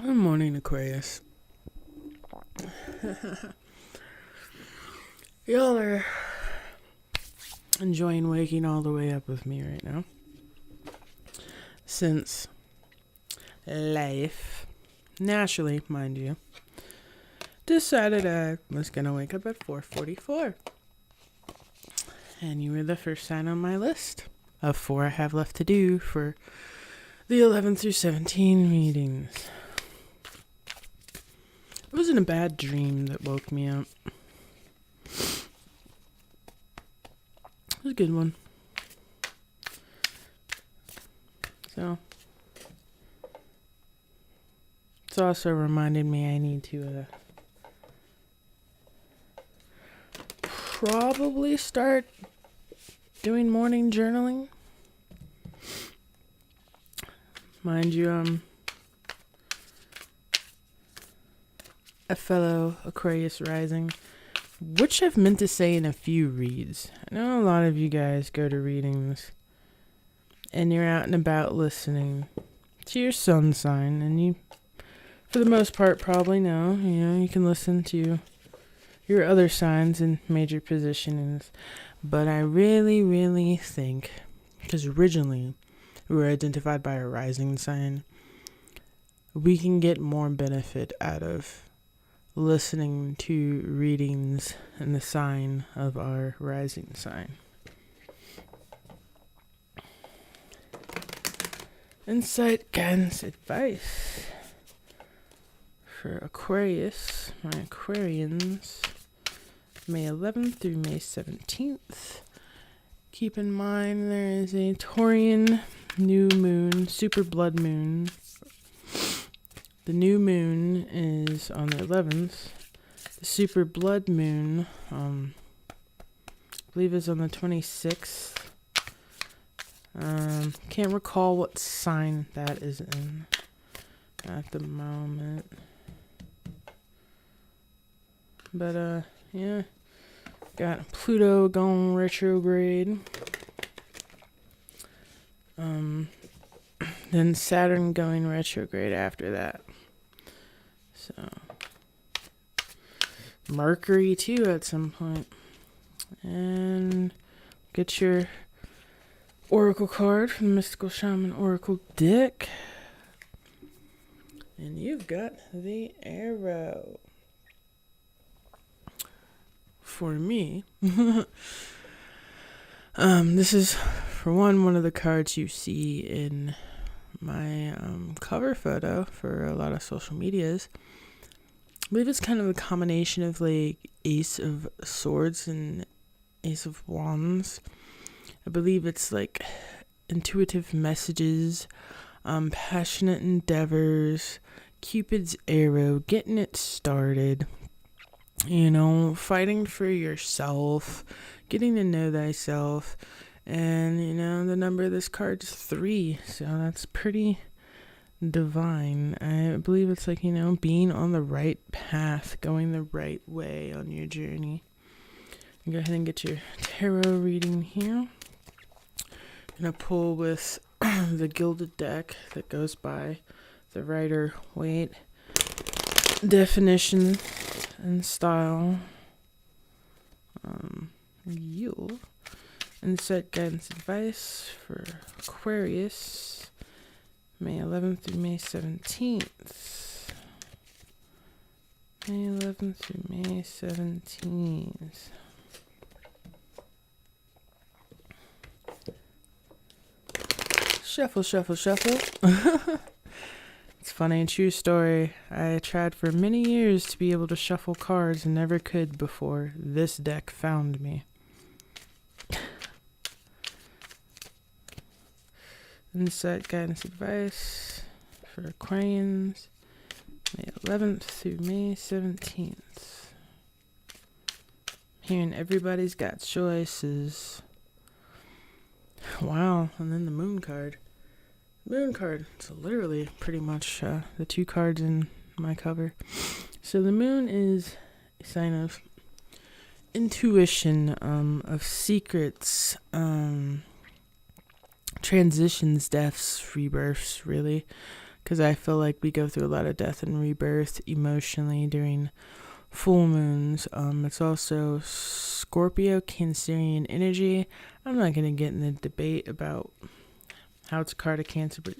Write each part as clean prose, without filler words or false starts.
Good morning, Aquarius. Y'all are enjoying waking all the way up with me right now. Since life, naturally, mind you, decided I was going to wake up at 4:44. And you were the first sign on my list of 4 I have left to do for the 11 through 17 readings. It wasn't a bad dream that woke me up. It was a good one. So, it's also reminded me I need to probably start doing morning journaling. Mind you, a fellow Aquarius rising, which I've meant to say in a few reads. I know a lot of you guys go to readings and you're out and about listening to your sun sign, and you, for the most part, probably know, you can listen to your other signs and major positionings. But I really, really think, because originally we were identified by a rising sign, we can get more benefit out of listening to readings in the sign of our rising sign. Insight, guidance, advice for Aquarius, my Aquarians, May 11th through May 17th. Keep in mind there is a Taurian new moon, super blood moon. The new moon is on the 11th. The super blood moon, I believe is on the 26th. Can't recall what sign that is in at the moment. But, yeah. Got Pluto going retrograde. Then Saturn going retrograde after that. So, Mercury too at some point. And get your Oracle card from the Mystical Shaman Oracle deck. And you've got the Arrow. For me, this is, for one of the cards you see in my cover photo for a lot of social medias. I believe it's kind of a combination of like Ace of Swords and Ace of Wands. I believe it's like intuitive messages, passionate endeavors, Cupid's arrow, getting it started, fighting for yourself, getting to know thyself. And, the number of this card is 3, so that's pretty divine. I believe it's like, being on the right path, going the right way on your journey. Go ahead and get your tarot reading here. Gonna pull with the Gilded deck that goes by the Rider-Waite definition and style. You'll insight, guidance, advice for Aquarius, May 11th through May 17th. May 11th through May 17th. Shuffle, shuffle, shuffle. It's funny, true story. I tried for many years to be able to shuffle cards and never could before this deck found me. Insight, guidance, advice for Aquarians, May 11th through May 17th. Hearing everybody's got choices. Wow, and then the Moon card. Moon card, it's literally pretty much the 2 cards in my cover. So the Moon is a sign of intuition, of secrets, transitions, deaths, rebirths, really. because I feel like we go through a lot of death and rebirth emotionally during full moons. It's also Scorpio Cancerian energy. I'm not going to get in the debate about how it's a card of Cancer, but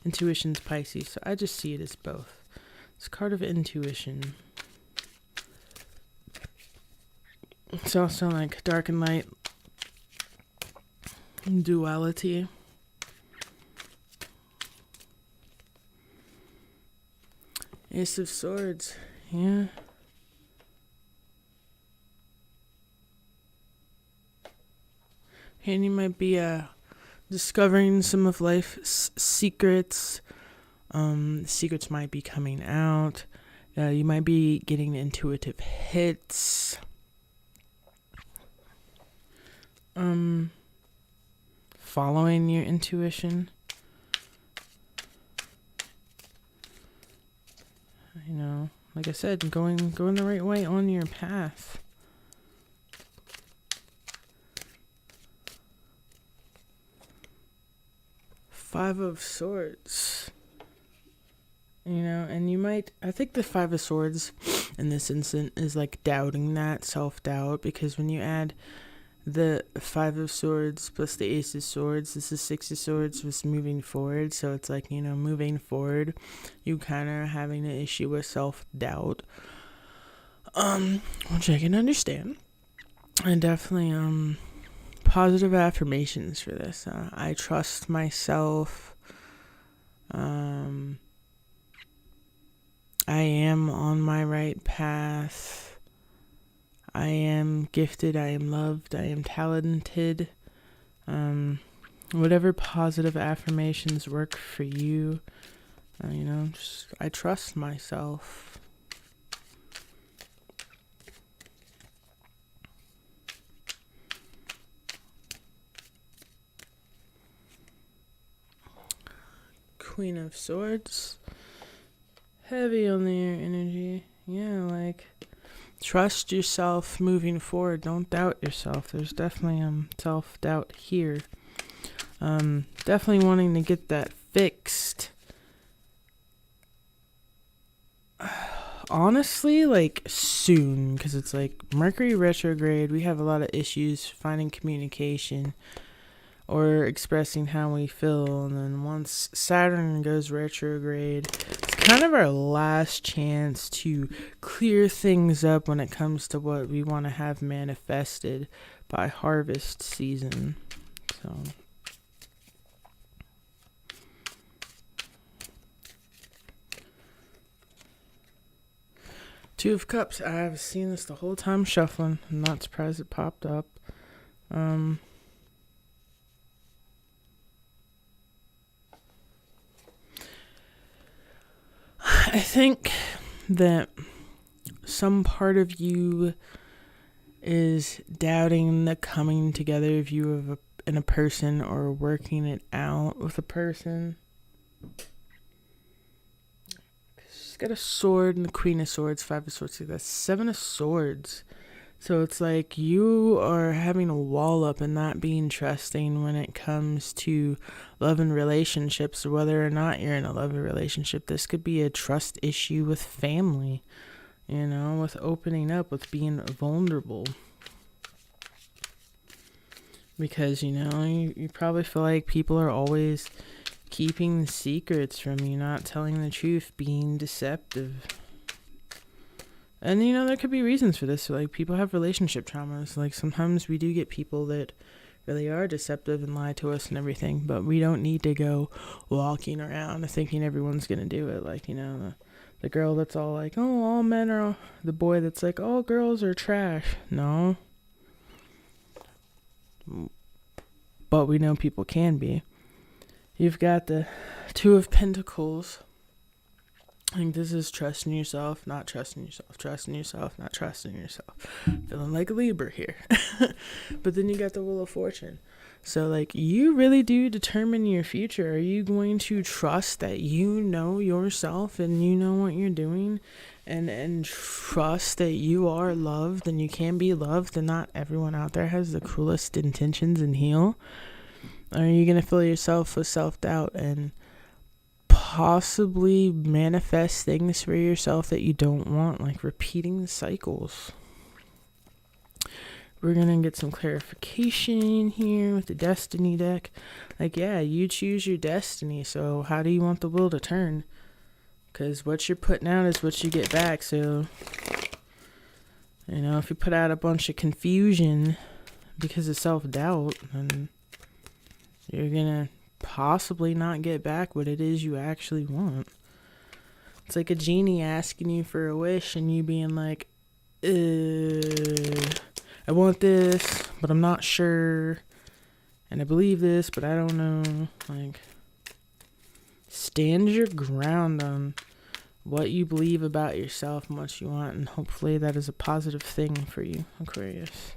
intuition's Pisces, so I just see it as both. It's a card of intuition. It's also like dark and light, duality. Ace of Swords, yeah. And you might be discovering some of life's secrets. Secrets might be coming out. You might be getting intuitive hits. Following your intuition. You know, like I said, going the right way on your path. Five of Swords. You know, and you might, I think the Five of Swords in this instant is like doubting that, self-doubt, because when you add the Five of Swords plus the Ace of Swords, this is Six of Swords, was moving forward. So it's like, you know, moving forward, you kind of having an issue with self-doubt, which I can understand. And definitely positive affirmations for this. I trust myself. I am on my right path. I am gifted, I am loved, I am talented. Whatever positive affirmations work for you. You know, just, I trust myself. Queen of Swords. Heavy on the air energy. Yeah, like, trust yourself moving forward. Don't doubt yourself. There's definitely self-doubt here. Definitely wanting to get that fixed. Honestly, like, soon, because it's like Mercury retrograde. We have a lot of issues finding communication or expressing how we feel. And then once Saturn goes retrograde, it's kind of our last chance to clear things up when it comes to what we want to have manifested by harvest season. So Two of Cups. I have seen this the whole time shuffling. I'm not surprised it popped up. I think that some part of you is doubting the coming together of you in a person, or working it out with a person. She's got a sword and the Queen of Swords, Five of Swords. That's Seven of Swords. So it's like you are having a wall up and not being trusting when it comes to love and relationships, or whether or not you're in a love relationship. This could be a trust issue with family, you know, with opening up, with being vulnerable. Because, you know, you probably feel like people are always keeping secrets from you, not telling the truth, being deceptive. And, you know, there could be reasons for this. Like, people have relationship traumas. Like, sometimes we do get people that really are deceptive and lie to us and everything. But we don't need to go walking around thinking everyone's going to do it. Like, you know, the girl that's all like, oh, all men are... The boy that's like, all girls are trash. No. But we know people can be. You've got the Two of Pentacles. I think this is trusting yourself, not trusting yourself, trusting yourself, not trusting yourself. Feeling like a Libra here. But then you got the Wheel of Fortune. So, like, you really do determine your future. Are you going to trust that you know yourself and you know what you're doing, and trust that you are loved and you can be loved, and not everyone out there has the cruelest intentions and heal? Or are you going to fill yourself with self-doubt and possibly manifest things for yourself that you don't want, like repeating cycles. We're going to get some clarification here with the destiny deck. Like, yeah, you choose your destiny. So how do you want the wheel to turn? Because what you're putting out is what you get back. So, you know, if you put out a bunch of confusion because of self-doubt, then you're going to possibly not get back what it is you actually want. It's like a genie asking you for a wish and you being like, I want this, but I'm not sure. And I believe this, but I don't know. Like, stand your ground on what you believe about yourself and what you want. And hopefully that is a positive thing for you, Aquarius.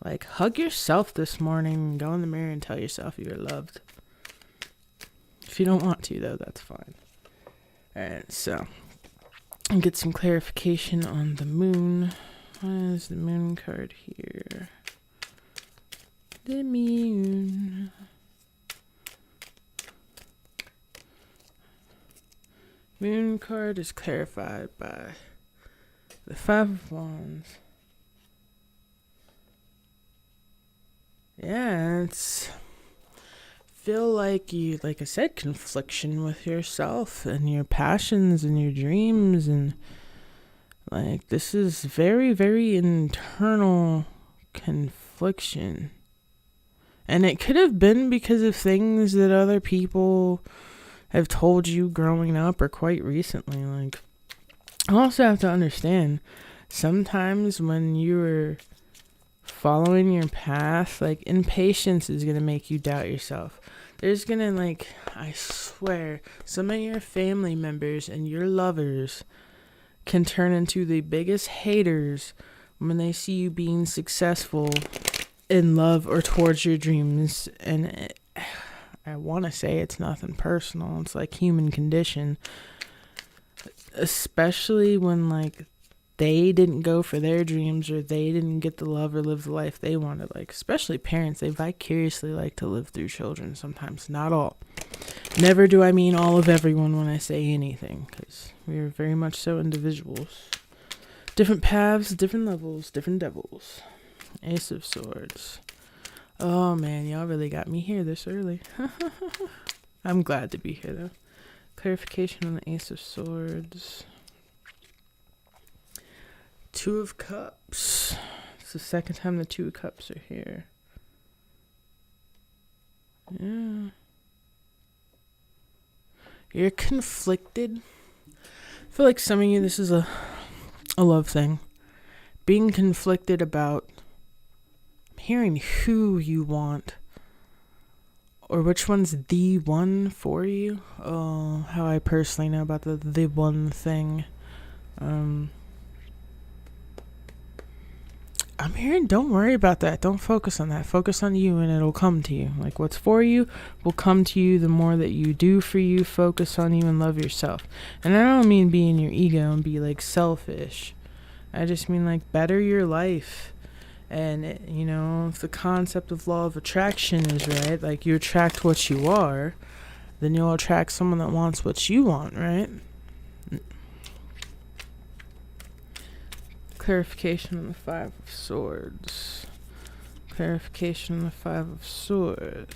Like, hug yourself this morning. Go in the mirror and tell yourself you're loved. If you don't want to, though, that's fine. Alright, so and get some clarification on the moon. What is the moon card here? The moon. Moon card is clarified by the Five of Wands. Yeah, it's feel like you, like I said, confliction with yourself and your passions and your dreams, and like this is very, very internal confliction. And it could have been because of things that other people have told you growing up or quite recently. Like, I also have to understand, sometimes when you're following your path, like, impatience is going to make you doubt yourself. There's going to, like, I swear, some of your family members and your lovers can turn into the biggest haters when they see you being successful in love or towards your dreams. And I want to say it's nothing personal. It's like human condition. Especially when, like, they didn't go for their dreams or they didn't get the love or live the life they wanted. Like, especially parents, they vicariously like to live through children sometimes. Not all. Never do I mean all of everyone when I say anything, because we are very much so individuals. Different paths, different levels, different devils. Ace of Swords. Oh man, y'all really got me here this early. I'm glad to be here though. Clarification on the Ace of Swords. Two of Cups. It's the second time the Two of Cups are here. Yeah. You're conflicted. I feel like some of you, this is a love thing. Being conflicted about hearing who you want or which one's the one for you. Oh, how I personally know about the one thing. I'm hearing, don't worry about that. Don't focus on that. Focus on you and it'll come to you. Like, what's for you will come to you the more that you do for you. Focus on you and love yourself. And I don't mean be in your ego and be like selfish. I just mean like better your life. And, you know, if the concept of law of attraction is right, like you attract what you are, then you'll attract someone that wants what you want, right? Clarification on the Five of Swords. Clarification on the Five of Swords.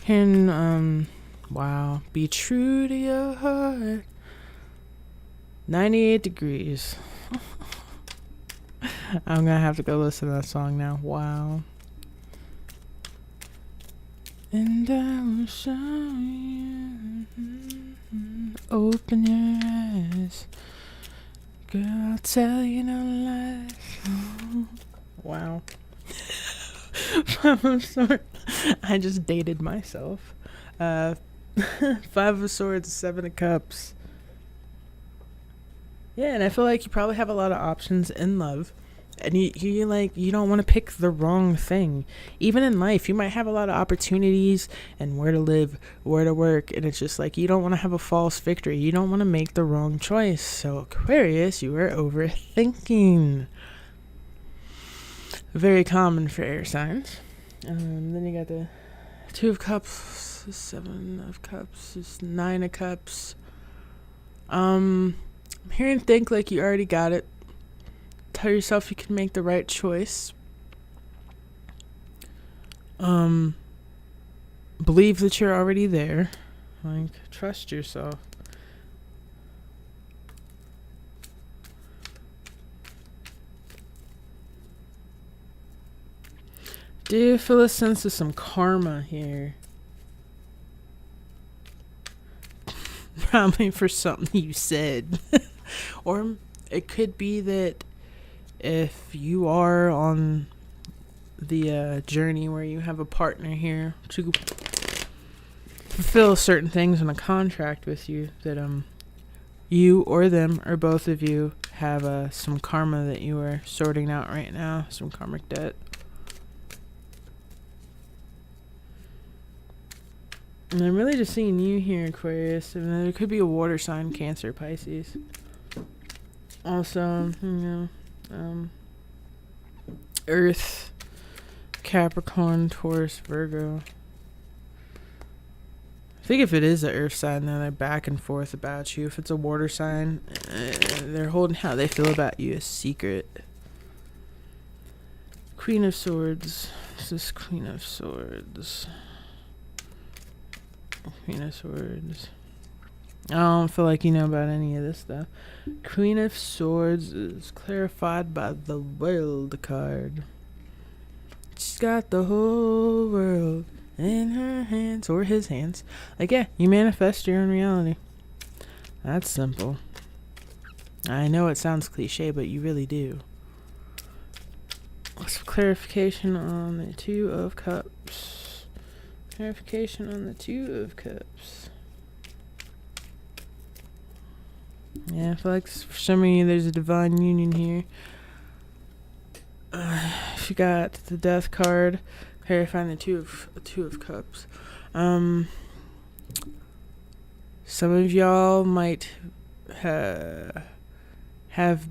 And, wow. Be true to your heart. 98 degrees. I'm gonna have to go listen to that song now. Wow. And I will show you. Open your eyes. Girl, I'll tell you no lies. Wow. Five of Swords. I just dated myself. Five of Swords, Seven of Cups. Yeah, and I feel like you probably have a lot of options in love. And you don't want to pick the wrong thing. Even in life, you might have a lot of opportunities and where to live, where to work. And it's just like, you don't want to have a false victory. You don't want to make the wrong choice. So Aquarius, you are overthinking. Very common for air signs. Then you got the Two of Cups, This is 7 of Cups. This is 9 of Cups. I'm hearing think like you already got it. Tell yourself you can make the right choice. Believe that you're already there. Like, trust yourself. Do you feel a sense of some karma here? Probably for something you said. Or it could be that if you are on the journey where you have a partner here to fulfill certain things in a contract with you, that you or them or both of you have some karma that you are sorting out right now, some karmic debt. And I'm really just seeing you here, Aquarius. And there could be a water sign, Cancer, Pisces. Also, Earth, Capricorn, Taurus, Virgo. I think if it is an earth sign, then they're back and forth about you. If it's a water sign, they're holding how they feel about you a secret. Queen of Swords. This is Queen of Swords. Queen of Swords. I don't feel like you know about any of this stuff. Queen of Swords is clarified by the World card. She's got the whole world in her hands, or his hands. Like, yeah, you manifest your own reality. That's simple. I know it sounds cliche, but you really do. Some clarification on the Two of Cups. Clarification on the Two of Cups. Yeah, I feel like for some of you there's a divine union here. If you got the Death card, clarifying the Two of Cups. Some of y'all might have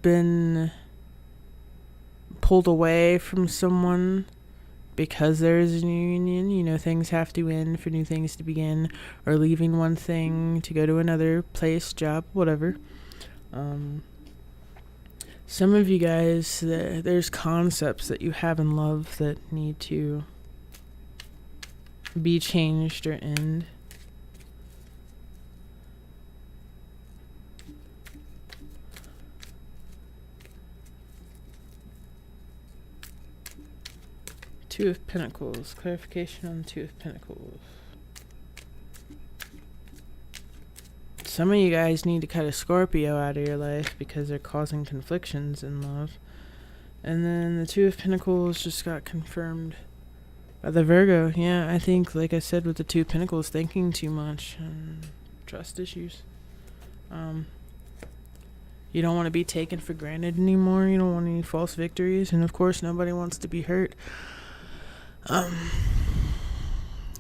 been pulled away from someone because there is a new union. You know, things have to end for new things to begin, or leaving one thing to go to another place, job, whatever. Some of you guys, there's concepts that you have in love that need to be changed or end. Two of Pentacles. Clarification on the Two of Pentacles. Some of you guys need to cut a Scorpio out of your life because they're causing conflictions in love. And then the Two of Pentacles just got confirmed by the Virgo. Yeah, I think, like I said, with the Two of Pentacles, thinking too much and trust issues. You don't want to be taken for granted anymore. You don't want any false victories. And of course, nobody wants to be hurt.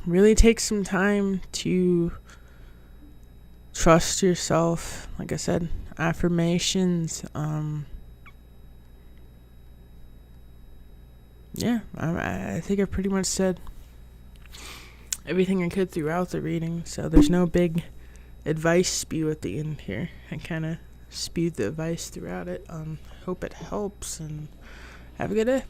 Really take some time to trust yourself. Like I said, affirmations. Yeah, I think I pretty much said everything I could throughout the reading. So there's no big advice spew at the end here. I kind of spewed the advice throughout it. Hope it helps, and have a good day.